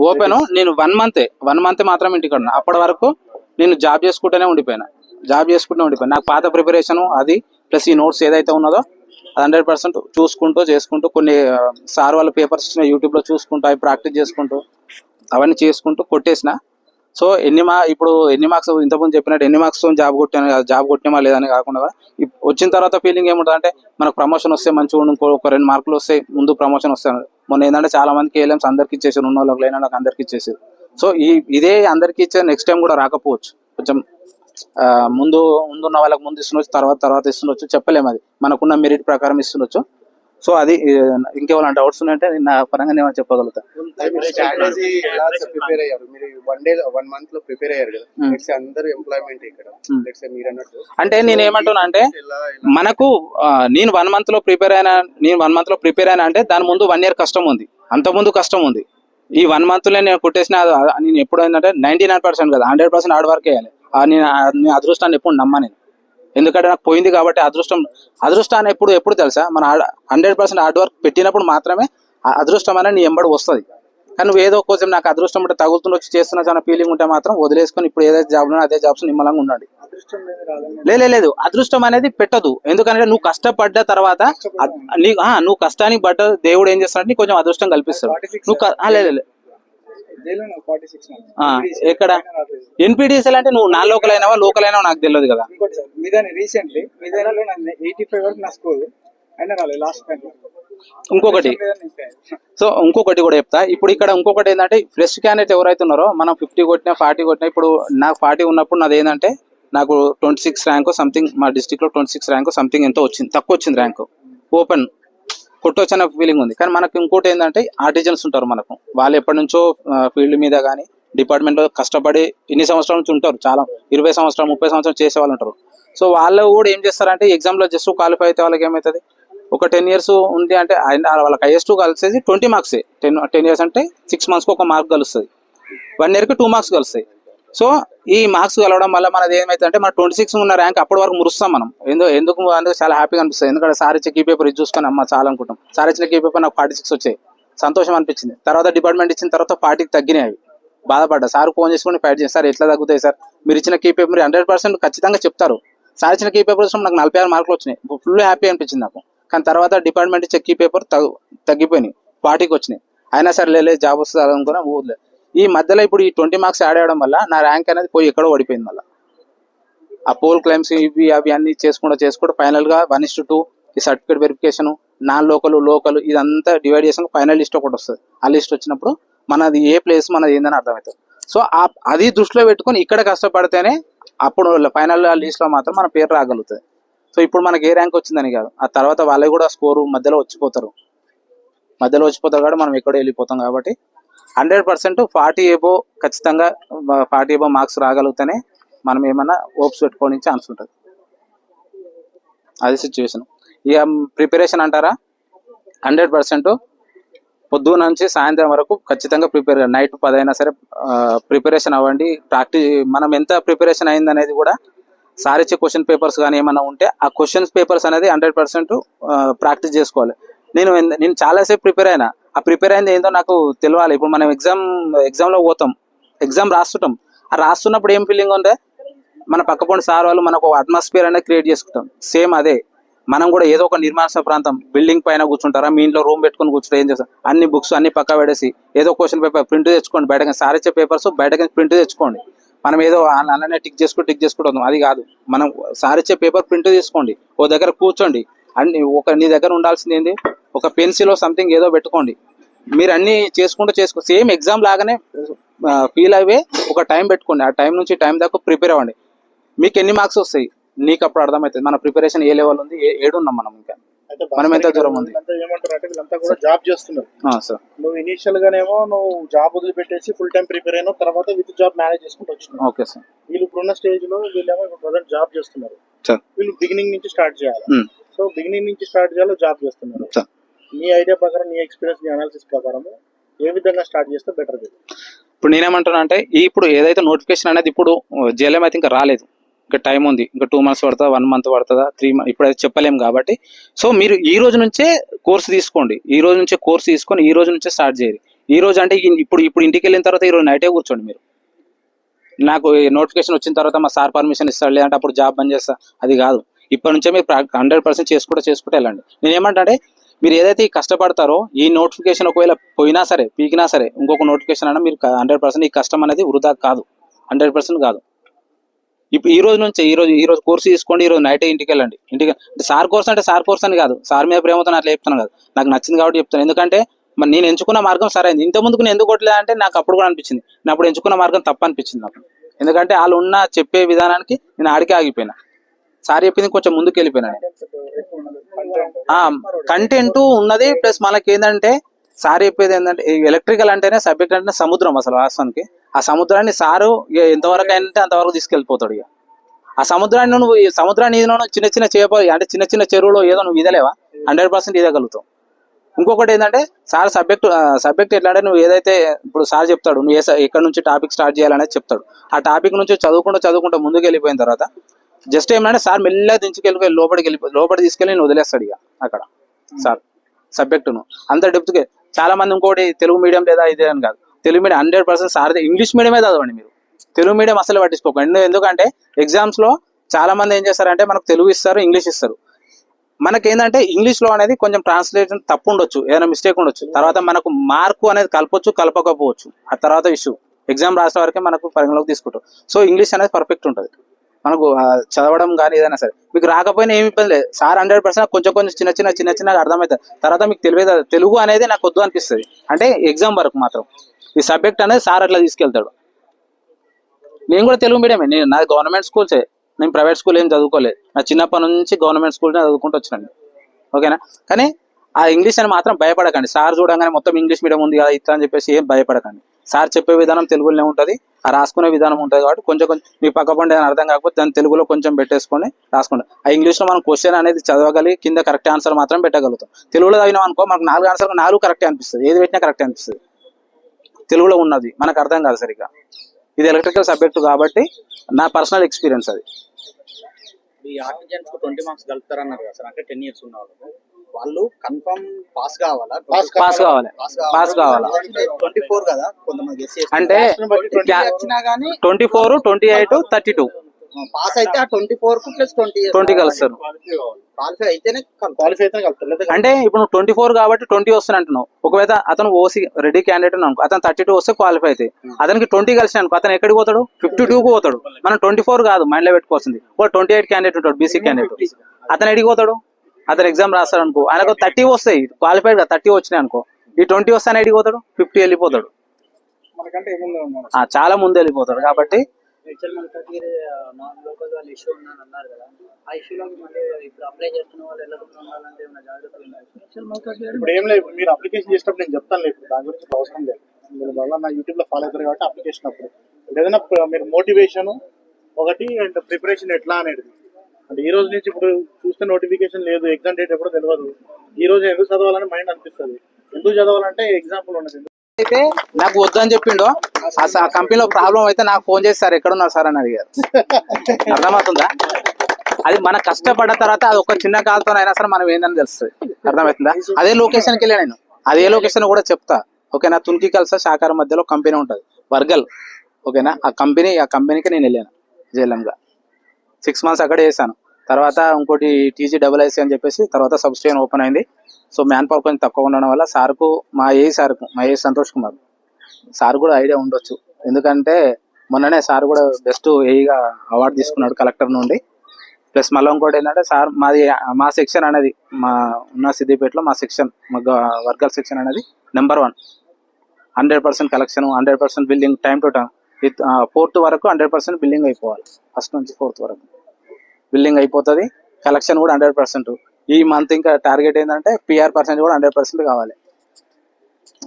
ఓపెన్ నేను 1 month మాత్రమే ఇంటికాడ ఉన్నా. అప్పటి వరకు నేను జాబ్ చేసుకుంటూనే ఉండిపోయినా. నాకు పాత ప్రిపరేషన్ అది ప్లస్ ఈ నోట్స్ ఏదైతే ఉన్నదో 100% చేసుకుంటూ కొన్ని సార్ వాళ్ళ పేపర్స్ ఇచ్చిన యూట్యూబ్లో చూసుకుంటూ అవి ప్రాక్టీస్ చేసుకుంటూ అవన్నీ చేసుకుంటూ కొట్టేసిన. సో ఇప్పుడు ఎన్ని మార్క్స్ ఇంతకుముందు చెప్పినట్టు ఎన్ని మార్క్స్ జాబ్ కొట్టినా లేదని కాకుండా వచ్చిన తర్వాత ఫీలింగ్ ఏముంటుంది అంటే మనకు ప్రమోషన్ వస్తే మంచిగా ఒక 2 మార్కులు వస్తే ముందు ప్రమోషన్ వస్తాను. మొన్న ఏంటంటే చాలా మందికి ఏలేమ్స్ అందరికి ఇచ్చేసారు, ఉన్న వాళ్ళకి లేని వాళ్ళకి అందరికి ఇచ్చేసారు. సో ఇదే అందరికి ఇచ్చే నెక్స్ట్ టైం కూడా రాకపోవచ్చు. కొంచెం ముందు ముందున్న వాళ్ళకి ముందు ఇస్తుండొచ్చు, తర్వాత ఇస్తుండొచ్చు, చెప్పలేము. అది మనకున్న మెరిట్ ప్రకారం ఇస్తుండొచ్చు. సో అది ఇంకేమైనా డౌట్స్ ఉన్నాయంటే నా పరంగా నేను చెప్పగలుగుతా. స్ట్రాటజీ ఎలా ప్రిపేర్ అయ్యారు మీరు? 1 month లో ప్రిపేర్ అయ్యారు కదా, నెక్స్ట్ అందరూ ఎంప్లాయ్మెంట్ ఇక్కడ నెక్స్ట్ మీరు అన్నట్టు. అంటే నేను ఏమంటున్నా అంటే మనకు నేను 1 month లో ప్రిపేర్ అయినా అంటే దాని ముందు 1 year కష్టం ఉంది, అంత ముందు కష్టం ఉంది. ఈ 1 month లో నేను కొట్టేసిన నేను ఎప్పుడు ఏంటంటే 99% కదా 100% హార్డ్ వర్క్ వేయాలి. నేను అదృష్టాన్ని ఎప్పుడు నమ్మా నేను, ఎందుకంటే నాకు పోయింది కాబట్టి. అదృష్టాన్ని ఎప్పుడు తెలుసా, మన 100% హార్డ్ వర్క్ పెట్టినప్పుడు మాత్రమే అదృష్టం అనేది నీ ఎంబడి వస్తుంది. కానీ నువ్వు ఏదో కొంచెం నాకు అదృష్టం ఉంటే తగులుతున్న వచ్చి చేస్తున్నా చాలా ఫీలింగ్ ఉంటే మాత్రం వదిలేసుకొని ఇప్పుడు ఏదైతే జాబ్ ఉన్నా అదే జాబ్స్ నిమ్మలంగా ఉండండి. లేదు అదృష్టం అనేది పెట్టదు. ఎందుకంటే నువ్వు కష్టపడ్డ తర్వాత నువ్వు కష్టానికి పడ్డ దేవుడు ఏం చేస్తాడంటే నీకు కొంచెం అదృష్టం కల్పిస్తాడు. లేదు ఎక్కడ ఎన్పిటిఎస్ఎల్ అంటే నువ్వు నా లోకల్ అయినావా నాకు తెలియదు కదా. ఇంకొకటి కూడా చెప్తా. ఇప్పుడు ఇక్కడ ఇంకొకటి ఏంటంటే ఫ్రెష్ క్యాండిడేట్ ఎవరైతే ఉన్నారో మనం 50 కొట్టినా 40 కొట్టినా, ఇప్పుడు నాకు 40 ఉన్నప్పుడు నాది ఏంటంటే నాకు 26 ర్యాంకు సంథింగ్, మా డిస్టిక్ లో 26 ర్యాంకు సంథింగ్ ఎంతో వచ్చింది, తక్కువ వచ్చింది ర్యాంకు. ఓపెన్ కొట్టొచ్చన్న ఫీలింగ్ ఉంది. కానీ మనకు ఇంకోటి ఏంటంటే ఆర్టిజన్స్ ఉంటారు మనకు, వాళ్ళు ఎప్పటి నుంచో ఫీల్డ్ మీద కానీ డిపార్ట్మెంట్ లో కష్టపడి ఇన్ని సంవత్సరాల నుంచి ఉంటారు, చాలా 20 సంవత్సరాలు 30 సంవత్సరాలు చేసే వాళ్ళు ఉంటారు. సో వాళ్ళు కూడా ఏం చేస్తారంటే ఎగ్జామ్ లో జస్ట్ క్వాలిఫై అయితే వాళ్ళకి ఏమవుతుంది, ఒక 10 years ఉంది అంటే వాళ్ళకి హైయెస్ట్ కలిసేది 20 మార్క్స్. 10 years అంటే 6 months ఒక మార్క్ కలుస్తుంది, 1 year 2 marks కలుస్తాయి. సో ఈ మార్క్స్ కలవడం వల్ల మనది ఏమైతే అంటే మన 26 ఉన్న ర్యాంక్ అప్పటి వరకు మురుస్తాం మనం. ఎందుకు చాలా హ్యాపీగా అనిపిస్తుంది. ఎందుకంటే సార్ ఇచ్చే కీ పేపర్ ఇది చూసుకొని అమ్మ చాలా అనుకుంటాం. సార్ ఇచ్చిన కీ పేపర్ నాకు 46 వచ్చాయి, సంతోషం అనిపించింది. తర్వాత డిపార్ట్మెంట్ ఇచ్చిన తర్వాత 40కి తగ్గినాయి, అవి బాధపడ్డా. సార్ ఫోన్ చేసుకుని ఫైట్ చేసి సార్ ఎట్లా తగ్గుతాయి సార్, మీరు ఇచ్చిన కీ పేపర్ 100% ఖచ్చితంగా చెప్తారు. సార్ ఇచ్చిన కీ పేపర్ చూసిన నాకు 46 మార్కులు వచ్చినాయి, ఫుల్ హ్యాపీ అనిపించింది నాకు. కానీ తర్వాత డిపార్ట్మెంట్ ఇచ్చే కీ పేపర్ తగ్గిపోయినాయి, 40కి వచ్చినాయి. అయినా సరే లేదు జాబ్ వస్తుంది అనుకున్నా ఊర్లే. ఈ మధ్యలో ఇప్పుడు ఈ 20 మార్క్స్ యాడ్ అవ్వడం వల్ల నా ర్యాంక్ అనేది పోయి ఎక్కడో ఓడిపోయింది. మళ్ళీ ఆ పోల్ క్లైమ్స్ ఇవి అవి అన్ని చేసుకుంటూ ఫైనల్గా 1:2 ఈ సర్టిఫికేట్ వెరిఫికేషన్, నాన్ లోకల్ ఇదంతా డివైడ్ చేసాక ఫైనల్ లిస్ట్ ఒకటి వస్తుంది. ఆ లిస్ట్ వచ్చినప్పుడు మనది ఏ ప్లేస్ మనది ఏందని అర్థమవుతుంది. సో అది దృష్టిలో పెట్టుకొని ఇక్కడ కష్టపడితేనే అప్పుడు ఫైనల్ లిస్ట్లో మాత్రం మన పేరు రాగలుగుతుంది. సో ఇప్పుడు మనకి ఏ ర్యాంక్ వచ్చిందని కాదు, ఆ తర్వాత వాళ్ళకి కూడా స్కోరు మధ్యలో వచ్చిపోతారు కాబట్టి మనం ఎక్కడో వెళ్ళిపోతాం. కాబట్టి 100% 40 above ఖచ్చితంగా 40 above మార్క్స్ రాగలిగితేనే మనం ఏమన్నా హోప్స్ పెట్టుకోవడానికి ఛాన్స్ ఉంటుంది. అది సిచ్యువేషన్. ఇక ప్రిపరేషన్ అంటారా, 100% పొద్దున్న నుంచి సాయంత్రం వరకు ఖచ్చితంగా ప్రిపేర్, నైట్ 10 అయినా సరే ప్రిపరేషన్ అవ్వండి. మనం ఎంత ప్రిపరేషన్ అయింది అనేది కూడా సార్ ఇచ్చే క్వశ్చన్ పేపర్స్ కానీ ఏమైనా ఉంటే ఆ క్వశ్చన్స్ పేపర్స్ అనేది 100% ప్రాక్టీస్ చేసుకోవాలి. నేను చాలాసేపు ప్రిపేర్ అయినా, ఆ ప్రిపేర్ అయింది ఏందో నాకు తెలియాలి. ఇప్పుడు మనం ఎగ్జామ్లో పోతాం, ఎగ్జామ్ రాస్తుంటాం. ఆ రాస్తున్నప్పుడు ఏం ఫీలింగ్ ఉంటే మన పక్కపొండి సార్ వాళ్ళు మనకు ఒక అట్మాస్ఫియర్ అనేది క్రియేట్ చేసుకుంటాం. సేమ్ అదే మనం కూడా ఏదో ఒక నిర్మాణ ప్రాంతం బిల్డింగ్ పైన కూర్చుంటారా, మీ ఇంట్లో రూమ్ పెట్టుకుని కూర్చుంటారు. ఏం చేస్తారు, అన్ని బుక్స్ అన్ని పక్క పెడేసి ఏదో క్వశ్చన్ పేపర్ ప్రింట్ తెచ్చుకోండి, బయటకి సార్ ఇచ్చే పేపర్స్ బయటకి ప్రింట్ తెచ్చుకోండి. మనం ఏదో అలానే టిక్ చేసుకుంటాం, అది కాదు. మనం సార్ ఇచ్చే పేపర్ ప్రింట్ తీసుకోండి, ఓ దగ్గర కూర్చోండి. నీ దగ్గర ఉండాల్సింది ఏంది, ఒక పెన్సిల్ సంథింగ్ ఏదో పెట్టుకోండి. మీరు అన్ని చేసుకో సేమ్ ఎగ్జామ్ లాగానే ఫీల్ అయ్యే ఒక టైం పెట్టుకోండి. ఆ టైం నుంచి టైం దాకా ప్రిపేర్ అవ్వండి. మీకు ఎన్ని మార్క్స్ వస్తాయి నీకు అప్పుడు అర్థమవుతుంది మన ప్రిపరేషన్ ఏ లెవెల్ ఉంది, ఏడున్నాం మనం, ఇంకా మనం ఎంత దూరం ఉంది. ఏమంటారంటే వీళ్ళంతా కూడా జాబ్ చేస్తున్నారు సార్. నువ్వు ఇనిషియల్ గానేమో నువ్వు జాబ్ వదిలిపెట్టేసి ఫుల్ టైం ప్రిపేర్ అయినా, తర్వాత విత్ జాబ్ మేనేజ్ చేసుకుంటూ వచ్చినావు. Okay sir. వీళ్ళు ఇప్పుడున్న స్టేజ్ లో వీళ్ళేమో ప్రజెంట్ జాబ్ చేస్తున్నారు. వీళ్ళు బిగినింగ్ నుంచి స్టార్ట్ చేయాలి. సో బిగినింగ్ నుంచి స్టార్ట్ చేయాలి, జాబ్ చేస్తున్నారు. నీ ఐడియా ప్రకారం, నీ ఎక్స్పీరియన్స్, నీ అనాలిసిస్ ప్రకారం ఏ విధంగా స్టార్ట్ చేస్తే బెటర్? ఇప్పుడు నేనేమంటున్నా అంటే ఇప్పుడు ఏదైతే నోటిఫికేషన్ అనేది ఇప్పుడు జేఎల్ఎం అయితే ఇంకా రాలేదు, ఇంకా టైం ఉంది. ఇంకా 2 months పడుతుందా, 1 month పడుతుందా, 3 months ఇప్పుడైతే చెప్పలేము. కాబట్టి సో మీరు ఈ రోజు నుంచే కోర్స్ తీసుకోండి, ఈ రోజు నుంచే కోర్స్ తీసుకొని ఈ రోజు నుంచే స్టార్ట్ చేయాలి. ఈ రోజు అంటే ఇప్పుడు ఇంటికి వెళ్ళిన తర్వాత ఈరోజు నైటే కూర్చోండి. మీరు నాకు నోటిఫికేషన్ వచ్చిన తర్వాత మా సార్ పర్మిషన్ ఇస్తాడు లేదంటే అప్పుడు జాబ్ బంద్ చేస్తా, అది కాదు. ఇప్పటి నుంచే మీరు 100% చేసుకుంటూ వెళ్ళండి. నేను ఏమంటే మీరు ఏదైతే కష్టపడతారో ఈ నోటిఫికేషన్ ఒకవేళ పోయినా సరే, పీకినా సరే, ఇంకొక నోటిఫికేషన్ అయినా మీరు 100% ఈ కష్టం అనేది వృధా కాదు, 100% కాదు. ఇప్పుడు ఈ రోజు నుంచి ఈ రోజు కోర్సు తీసుకోండి, ఈ రోజు నైటే ఇంటికి వెళ్ళండి. సార్ కోర్స్ అంటే సార్ కోర్స్ అని కాదు, సార్ మీద ప్రేమతో అట్లా చెప్తాను కాదు, నాకు నచ్చింది కాబట్టి చెప్తాను. ఎందుకంటే మరి నేను ఎంచుకున్న మార్గం సరైంది. ఇంత ముందుకు నేను ఎందుకు కొట్టలేదు అంటే నాకు అప్పుడు కూడా అనిపించింది, నేను అప్పుడు ఎంచుకున్న మార్గం తప్పు అనిపించింది నాకు. ఎందుకంటే వాళ్ళు ఉన్న చెప్పే విధానానికి నేను ఆడికే ఆగిపోయినా. సార్ చెప్పింది కొంచెం ముందుకు వెళ్ళిపోయినా. కంటెంట్ ఉన్నది ప్లస్ మనకి ఏంటంటే సార్ చెప్పేది ఏంటంటే ఎలక్ట్రికల్ అంటేనే సబ్జెక్ట్ అంటేనే సముద్రం అసలు వాస్తవానికి. ఆ సముద్రాన్ని సారు ఎంతవరకు అంటే అంతవరకు తీసుకెళ్ళిపోతాడు. ఇక ఆ సముద్రాన్ని నువ్వు ఈ సముద్రాన్ని ఈదను చిన్న చిన్న చేపలు అంటే చిన్న చిన్న చెరువులో ఏదో నువ్వు ఈదలేవా, 100% ఈదగలుగుతావు. ఇంకొకటి ఏంటంటే సార్ సబ్జెక్ట్ ఎట్లా అంటే నువ్వు ఏదైతే ఇప్పుడు సార్ చెప్తాడు నువ్వు ఎక్కడ నుంచి టాపిక్ స్టార్ట్ చేయాలనేది చెప్తాడు. ఆ టాపిక్ నుంచి చదువుకుంటూ ముందుకు వెళ్ళిపోయిన తర్వాత జస్ట్ ఏమంటే సార్ మెల్లగా దించుకెళ్ళి లోపలికి తీసుకెళ్ళి నేను వదిలేస్తాడు ఇక అక్కడ సార్ సబ్జెక్టును అంత డెప్త్గా. చాలా మంది ఇంకోటి తెలుగు మీడియం లేదా ఇదే అని కాదు, తెలుగు మీడియం 100% సార్ ఇంగ్లీష్ మీడియమే చదవండి మీరు, తెలుగు మీడియం అసలు పట్టించుకోకండి. ఎందుకంటే ఎగ్జామ్స్ లో చాలా మంది ఏం చేస్తారంటే మనకు తెలుగు ఇస్తారు, ఇంగ్లీష్ ఇస్తారు. మనకేంటంటే ఇంగ్లీష్ లో అనేది కొంచెం ట్రాన్స్లేషన్ తప్పు ఉండొచ్చు, ఏదైనా మిస్టేక్ ఉండొచ్చు, తర్వాత మనకు మార్కు అనేది కలపొచ్చు కలపకపోవచ్చు, ఆ తర్వాత ఇష్యూ ఎగ్జామ్ రాసే వరకే మనకు పరిగణలోకి తీసుకుంటాం. సో ఇంగ్లీష్ అనేది పర్ఫెక్ట్ ఉంటుంది మనకు చదవడం కానీ ఏదైనా సరే. మీకు రాకపోయినా ఏమి ఇబ్బంది లేదు, సార్ 100% కొంచెం చిన్నగా అర్థమవుతుంది. తర్వాత మీకు తెలుగు అనేది నాకు వద్దు అనిపిస్తుంది అంటే ఎగ్జామ్ వరకు మాత్రం. ఈ సబ్జెక్ట్ అనేది సార్ అట్లా తీసుకెళ్తాడు. నేను కూడా తెలుగు మీడియమే, నాది గవర్నమెంట్ స్కూల్సే, నేను ప్రైవేట్ స్కూల్ ఏం చదువుకోలేదు. నా చిన్నప్పటి నుంచి గవర్నమెంట్ స్కూల్నే చదువుకుంటూ వచ్చినాను. ఓకేనా, కానీ ఆ ఇంగ్లీష్ అని మాత్రం భయపడకండి. సార్ చూడంగానే మొత్తం ఇంగ్లీష్ మీడియం ఉంది కదా ఇట్లా అని చెప్పేసి ఏం భయపడకండి. సార్ చెప్పే విధానం తెలుగులోనే ఉంటుంది, ఆ రాసుకునే విధానం ఉంటుంది. కాబట్టి కొంచెం మీ పక్క పండి ఏదైనా అర్థం కాకపోతే దాన్ని తెలుగులో కొంచెం పెట్టేసుకొని రాసుకోండి. ఆ ఇంగ్లీష్లో మనం క్వశ్చన్ అనేది చదవగలిగి కింద కరెక్ట్ ఆన్సర్ మాత్రం పెట్టగలుగుతాం. తెలుగులో చదివినాం అనుకో మనకు 4 ఆన్సర్లు 4 కరెక్ట్ అనిపిస్తుంది, ఏది పెట్టినా కరెక్ట్ అనిపిస్తుంది. తెలుగులో ఉన్నది మనకు అర్థం కాదు సరిగ్గా. ఇది ఎలక్ట్రికల్ సబ్జెక్టు కాబట్టి నా పర్సనల్ ఎక్స్పీరియన్స్ అది. ఈ ఆర్టిజన్స్ 20 మార్క్స్ కలుపుతారన్నారు కదా సార్, అంటే 10 years ఉన్న వాళ్ళు కన్ఫర్మ్ పాస్ కావాలా? పాస్ కావాలి 24 కదా కొంతమంది అంటే వచ్చినా గానీ 24, 28, 32 పాస్ అయితే ఆ 24 కు ప్లస్ 20 కలుస్తారు. క్వాలిఫై అయితేనే కలుపుతారు. అంటే ఇప్పుడు నువ్వు 24 కాబట్టి 20 వస్తుంది అంటున్నావు. ఒకవేళ అతను ఓసీ రెడీ క్యాండిడేట్ అనుకో, అతను 32 వస్తే క్వాలిఫై అయితే అతనికి 20 కలిసి అనుకో, అతను ఎక్కడికి పోతాడు? 52కు పోతాడు. మనం 24 కాదు మైండ్ లో పెట్టుకోవాల్సింది. 28 క్యాండిడేట్ ఉంటాడు, బీసీ క్యాండిడేట్, అతను ఎడికి పోతాడు? అతను ఎగ్జామ్ రాస్తాడు అనుకో, ఆయనకు 30 వస్తాయి క్వాలిఫైడ్ గా, 30 వచ్చినాయి అనుకో, ఈ 20 వస్తాను ఎడికి పోతాడు? 50 వెళ్ళిపోతాడు, చాలా ముందు వెళ్ళిపోతాడు. కాబట్టి ఇష్యూ ఉందని అన్నారు కదా, ఆ ఇష్యూలో మళ్ళీ ఇప్పుడు అప్లై చేస్తున్న వాళ్ళు ఎలా ఉండాలంటే ఏమైనా జాగ్రత్తలు? ఇప్పుడు ఏం లేదు, మీరు అప్లికేషన్ చేసినప్పుడు నేను చెప్తాను లేదు, దాని గురించి అవసరం లేదు. దీనివల్ల నా యూట్యూబ్ లో ఫాలో అవుతారు కాబట్టి అప్లికేషన్ అప్పుడు ఏదైనా మీరు మోటివేషన్ ఒకటి అండ్ ప్రిపరేషన్ ఎట్లా అనేది. అంటే ఈ రోజు నుంచి ఇప్పుడు చూస్తే నోటిఫికేషన్ లేదు, ఎగ్జామ్ డేట్ ఎప్పుడో తెలియదు. ఈ రోజు ఎందుకు చదవాలని మైండ్ అనిపిస్తుంది. ఎందుకు చదవాలంటే ఎగ్జాంపుల్ ఉన్నది. అయితే నాకు వద్దని చెప్పిండో ఆ కంపెనీలో ప్రాబ్లం అయితే నాకు ఫోన్ చేసి సార్ ఎక్కడున్నారు సార్ అని అడిగారు. అర్థమవుతుందా? అది మన కష్టపడ్డ తర్వాత అది ఒక చిన్న కాల్తో అయినా సరే మనం ఏందని తెలుస్తుంది. అర్థమవుతుందా? అదే లొకేషన్కి వెళ్ళా నేను, అదే లొకేషన్ కూడా చెప్తా. ఓకేనా, తునికి కలిసా శాఖార మధ్యలో కంపెనీ ఉంటుంది వర్గల్. ఓకేనా, ఆ కంపెనీకి నేను వెళ్ళాను జేఎల్ఎంగా 6 months అక్కడే చేశాను. తర్వాత ఇంకోటి TGIIC అని చెప్పేసి తర్వాత సబ్స్టేషన్ ఓపెన్ అయింది. సో మ్యాన్ పవర్ కొంచెం తక్కువ ఉండడం వల్ల సార్కు మా ఏ సంతోష్ కుమార్ సార్ కూడా ఐడియా ఉండొచ్చు. ఎందుకంటే మొన్ననే సార్ కూడా బెస్ట్ ఏఈగా అవార్డు తీసుకున్నాడు కలెక్టర్ నుండి. ప్లస్ మళ్ళీ ఇంకోటి ఏంటంటే సార్ మా సెక్షన్ అనేది ఉన్న సిద్దిపేటలో మా సెక్షన్ వర్గల్ సెక్షన్ అనేది number 1. 100% collection, 100% building, time to time. 4th వరకు 100% బిల్డింగ్ అయిపోవాలి. ఫస్ట్ నుంచి 4th వరకు బిల్డింగ్ అయిపోతుంది. కలెక్షన్ కూడా 100%. ఈ మంత్ ఇంకా టార్గెట్ ఏంటంటే PR % కూడా 100% కావాలి.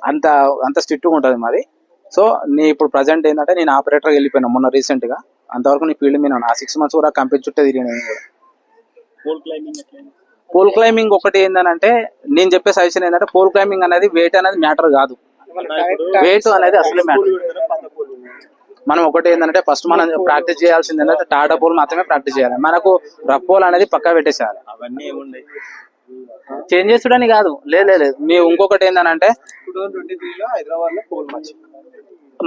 అంత స్ట్రిక్ట్గా ఉంటుంది మాది. సో ఇప్పుడు ప్రజెంట్ ఏంటంటే నేను ఆపరేటర్గా వెళ్ళిపోయినా మొన్న రీసెంట్గా. అంతవరకు నీ ఫీల్డ్ మీద ఆ 6 months కూడా కంపెనీ చుట్టే తిరిగిన. పోల్ క్లైంబింగ్ ఒకటి ఏంటంటే నేను చెప్పే సజెషన్ ఏంటంటే పోల్ క్లైంబింగ్ అనేది వెయిట్ అనేది మ్యాటర్ కాదు. వెయిట్ అనేది అసలు మ్యాటర్. మనం ఒకటి ఏంటంటే ఫస్ట్ మనం ప్రాక్టీస్ చేయాల్సింది ఏంటంటే టాటా పోల్ మాత్రమే ప్రాక్టీస్ చేయాలి. మనకు రఫ్ పోల్ అనేది పక్కా పెట్టేసేయాలి. అవన్నీ ఏముండే చేంజ్ చేసుడని కాదు, లేదు. మీ ఇంకొకటి ఏంటంటే 2023లో హైదరాబాద్ లో పోల్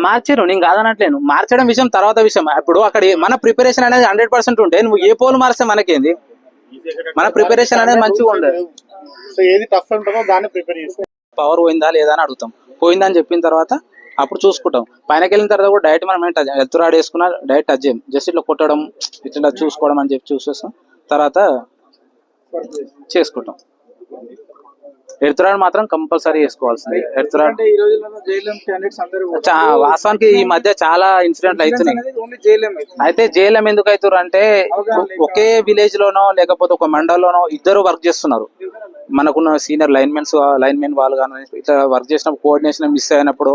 మార్చారు, నేను కాదనట్లేను. మార్చడం విషయం తర్వాత విషయం. ఇప్పుడు అక్కడ మన ప్రిపరేషన్ అనేది 100% ఉంటే నువ్వు ఏ పోల్ మారిస్తే మనకేంది? మన ప్రిపరేషన్ అనేది మంచిగా ఉండదు. సో ఏది టఫ్ ఉంటుందో దాన్ని ప్రిపేర్ చేస్తే పవర్ పోయిందా లేదా అని అడుగుతాం. పోయిందని చెప్పిన తర్వాత అప్పుడు చూసుకుంటాం. పైనకి వెళ్ళిన తర్వాత కూడా డైరెక్ట్ మనం ఏంటి హెల్త్ రాడ్ వేసుకున్నా డైరెక్ట్ టచ్ చేయం. జస్ట్ ఇట్లా కొట్టడం, ఇట్లా చూసుకోవడం అని చెప్పి చూసేస్తాం. తర్వాత చేసుకుంటాం. ఎర్త్రాడ్ మాత్రం కంపల్సరీ వేసుకోవాల్సింది. ఎర్త్రాడ్ అంటే ఈ రోజుల్లో జైలం క్యాండిడేట్స్ అందరూ వాస్తవానికి ఈ మధ్య చాలా ఇన్సిడెంట్లు అవుతున్నాయి. ఓన్లీ జైలం అయితే జేఎల్ఎం ఎందుకు అవుతారు అంటే ఒకే విలేజ్ లోనో లేకపోతే ఒక మండలంలోనో ఇద్దరు వర్క్ చేస్తున్నారు. మనకున్న సీనియర్ లైన్మెన్ వాళ్ళు కానీ ఇట్లా వర్క్ చేసినప్పుడు కోఆర్డినేషన్ మిస్ అయినప్పుడు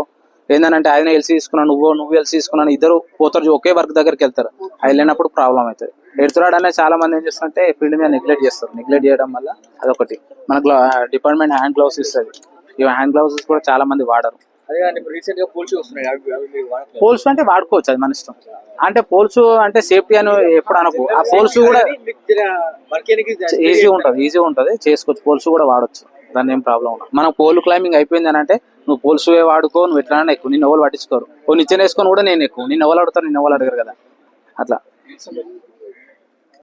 ఏంటంటే ఆయన ఎల్సీ తీసుకున్నాను నువ్వు ఎల్సీ తీసుకున్నాను ఇద్దరు పోతారు ఒకే వర్క్ దగ్గరికి వెళ్తారు. అది వెళ్ళినప్పుడు ప్రాబ్లం అవుతుంది. ఎడుతురాడు అనేది చాలా మంది ఏం చేస్తారంటే ఫీల్డ్ మీద నెగ్లెక్ట్ చేస్తారు. నెగ్లెక్ట్ చేయడం వల్ల అదొకటి. మనకు డిపార్ట్మెంట్ హ్యాండ్ గ్లౌస్ ఇస్తుంది. ఈ హ్యాండ్ గ్లౌస్ కూడా చాలా మంది వాడరు. అదే రీసెంట్ గా పోల్చి వస్తున్నాయి పోల్స్ అంటే వాడుకోవచ్చు, అది మన ఇష్టం. అంటే పోల్స్ అంటే సేఫ్టీ అని ఎప్పుడు అనుకో. ఆ పోల్స్ కూడా ఈజీ ఉంటుంది చేసుకోవచ్చు. పోల్స్ కూడా వాడచ్చు, దాన్ని ఏం ప్రాబ్లం ఉండదు. మనం పోల్ క్లైంబింగ్ అయిపోయింది అని అంటే నువ్వు పోల్స్ వాడుకో, నువ్వు ఎట్లా ఎక్కువ, నిన్ను ఎవరు పట్టించుకోరు. ఓ నిచ్చెన వేసుకొని కూడా నేను ఎక్కువ, నిన్ను ఎవరు అడుగుతారు, నిన్ను ఎవరు అడగరు కదా. అట్లా